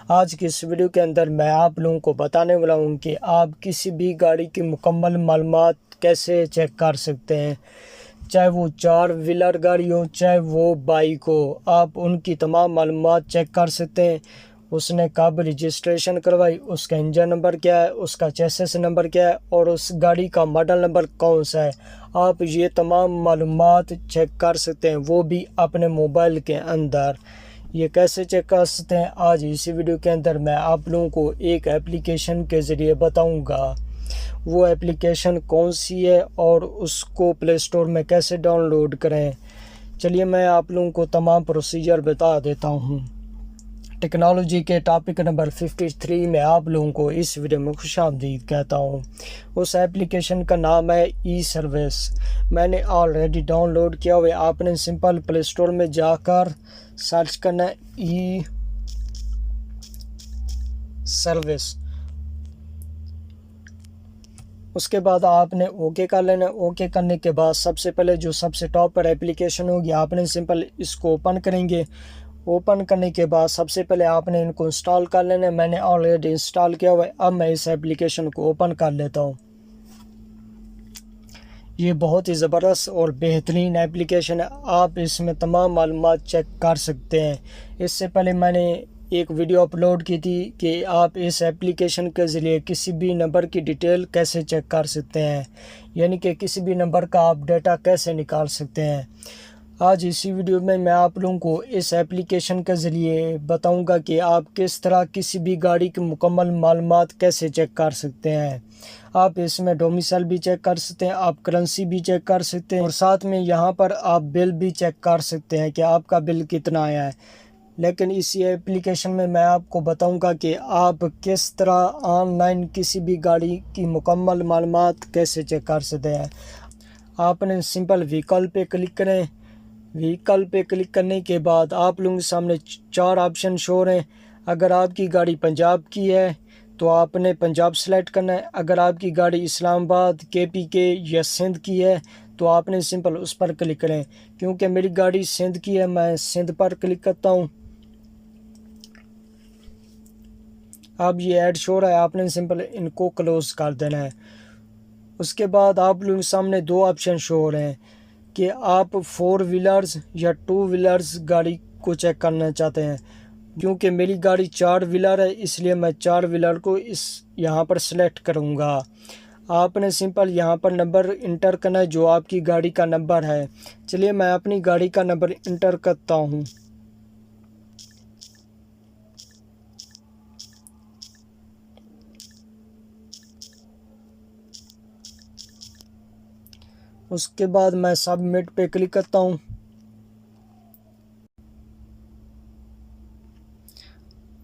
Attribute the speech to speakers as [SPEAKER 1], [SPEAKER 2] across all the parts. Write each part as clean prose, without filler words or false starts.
[SPEAKER 1] آج کی اس ویڈیو کے اندر میں آپ لوگوں کو بتانے والا ہوں کہ آپ کسی بھی گاڑی کی مکمل معلومات کیسے چیک کر سکتے ہیں، چاہے وہ 4 ویلر گاڑی ہو چاہے وہ بائک ہو۔ آپ ان کی تمام معلومات چیک کر سکتے ہیں، اس نے کب رجسٹریشن کروائی، اس کا انجن نمبر کیا ہے، اس کا چیسس نمبر کیا ہے اور اس گاڑی کا ماڈل نمبر کون سا ہے۔ آپ یہ تمام معلومات چیک کر سکتے ہیں، وہ بھی اپنے موبائل کے اندر۔ یہ کیسے چیک کر سکتے ہیں، آج اسی ویڈیو کے اندر میں آپ لوگوں کو ایک ایپلیکیشن کے ذریعے بتاؤں گا۔ وہ ایپلیکیشن کون سی ہے اور اس کو پلے سٹور میں کیسے ڈاؤن لوڈ کریں۔ چلیے میں آپ لوگوں کو تمام پروسیجر بتا دیتا ہوں۔ ٹیکنالوجی کے ٹاپک نمبر 53 میں آپ لوگوں کو اس ویڈیو میں خوش آمدید کہتا ہوں۔ اس ایپلیکیشن کا نام ہے ای سروس۔ میں نے آلریڈی ڈاؤن لوڈ کیا ہوا ہے۔ آپ نے سمپل پلے سٹور میں جا کر سرچ کرنا ہے ای سروس۔ اس کے بعد آپ نے اوکے کر لینا ہے۔ اوکے کرنے کے بعد سب سے پہلے جو سب سے ٹاپ پر ایپلیکیشن ہوگی، آپ نے سمپل اس کو اوپن کریں گے۔ اوپن کرنے کے بعد سب سے پہلے آپ نے ان کو انسٹال کر لینا ہے۔ میں نے آلریڈی انسٹال کیا ہوا ہے۔ اب میں اس ایپلیکیشن کو اوپن کر لیتا ہوں۔ یہ بہت ہی زبردست اور بہترین ایپلیکیشن ہے، آپ اس میں تمام معلومات چیک کر سکتے ہیں۔ اس سے پہلے میں نے ایک ویڈیو اپلوڈ کی تھی کہ آپ اس ایپلیکیشن کے ذریعے کسی بھی نمبر کی ڈیٹیل کیسے چیک کر سکتے ہیں، یعنی کہ کسی بھی نمبر کا آپ ڈیٹا کیسے نکال سکتے ہیں۔ آج اسی ویڈیو میں آپ لوگوں کو اس ایپلیکیشن کے ذریعے بتاؤں گا کہ آپ کس طرح کسی بھی گاڑی کی مکمل معلومات کیسے چیک کر سکتے ہیں۔ آپ اس میں ڈومیسائل بھی چیک کر سکتے ہیں، آپ کرنسی بھی چیک کر سکتے ہیں اور ساتھ میں یہاں پر آپ بل بھی چیک کر سکتے ہیں کہ آپ کا بل کتنا آیا ہے۔ لیکن اسی ایپلیکیشن میں آپ کو بتاؤں گا کہ آپ کس طرح آن لائن کسی بھی گاڑی کی مکمل معلومات کیسے چیک کر سکتے ہیں۔ آپ نے سمپل وہیکل پہ کلک کریں۔ وہیکل پہ کلک کرنے کے بعد آپ لوگوں کے سامنے 4 آپشن شو ہو رہے ہیں۔ اگر آپ کی گاڑی پنجاب کی ہے تو آپ نے پنجاب سلیکٹ کرنا ہے۔ اگر آپ کی گاڑی اسلام آباد، KPK یا سندھ کی ہے تو آپ نے سمپل اس پر کلک کریں۔ کیونکہ میری گاڑی سندھ کی ہے، میں سندھ پر کلک کرتا ہوں۔ اب یہ ایڈ شو رہا ہے، آپ نے سمپل ان کو کلوز کر دینا ہے۔ اس کے بعد آپ لوگوں کے سامنے 2 آپشن شو ہو رہے ہیں کہ آپ 4 ویلرز یا 2 ویلرز گاڑی کو چیک کرنا چاہتے ہیں۔ کیونکہ میری گاڑی 4 ویلر ہے، اس لیے میں 4 ویلر کو یہاں پر سلیکٹ کروں گا۔ آپ نے سمپل یہاں پر نمبر انٹر کرنا ہے جو آپ کی گاڑی کا نمبر ہے۔ چلیے میں اپنی گاڑی کا نمبر انٹر کرتا ہوں۔ اس کے بعد میں سبمٹ پہ کلک کرتا ہوں۔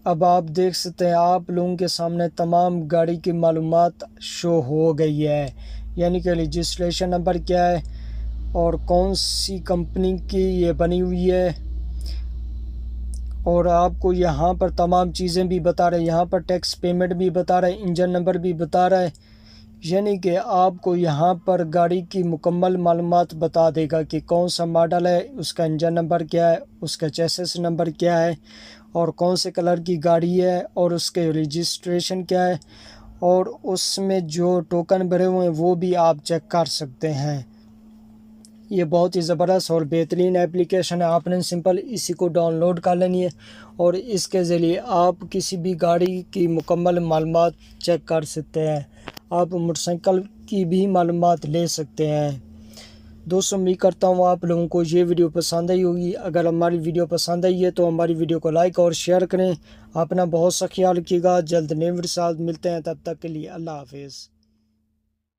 [SPEAKER 1] اب آپ دیکھ سکتے ہیں آپ لوگوں کے سامنے تمام گاڑی کی معلومات شو ہو گئی ہے، یعنی کہ رجسٹریشن نمبر کیا ہے اور کون سی کمپنی کی یہ بنی ہوئی ہے، اور آپ کو یہاں پر تمام چیزیں بھی بتا رہے ہیں۔ یہاں پر ٹیکس پیمنٹ بھی بتا رہے ہیں، انجن نمبر بھی بتا رہا ہے، یعنی کہ آپ کو یہاں پر گاڑی کی مکمل معلومات بتا دے گا کہ کون سا ماڈل ہے، اس کا انجن نمبر کیا ہے، اس کا چیسس نمبر کیا ہے اور کون سے کلر کی گاڑی ہے اور اس کے رجسٹریشن کیا ہے، اور اس میں جو ٹوکن بھرے ہوئے ہیں وہ بھی آپ چیک کر سکتے ہیں۔ یہ بہت ہی زبردست اور بہترین ایپلیکیشن ہے، آپ نے سمپل اسی کو ڈاؤن لوڈ کر لینی ہے اور اس کے ذریعے آپ کسی بھی گاڑی کی مکمل معلومات چیک کر سکتے ہیں۔ آپ موٹر سائیکل کی بھی معلومات لے سکتے ہیں۔ دوستوں امید کرتا ہوں آپ لوگوں کو یہ ویڈیو پسند آئی ہوگی۔ اگر ہماری ویڈیو پسند آئی ہے تو ہماری ویڈیو کو لائک اور شیئر کریں۔ اپنا بہت سا خیال رکھیے گا، جلد نئے ویڈیو کے ساتھ ملتے ہیں، تب تک کے لیے اللہ حافظ۔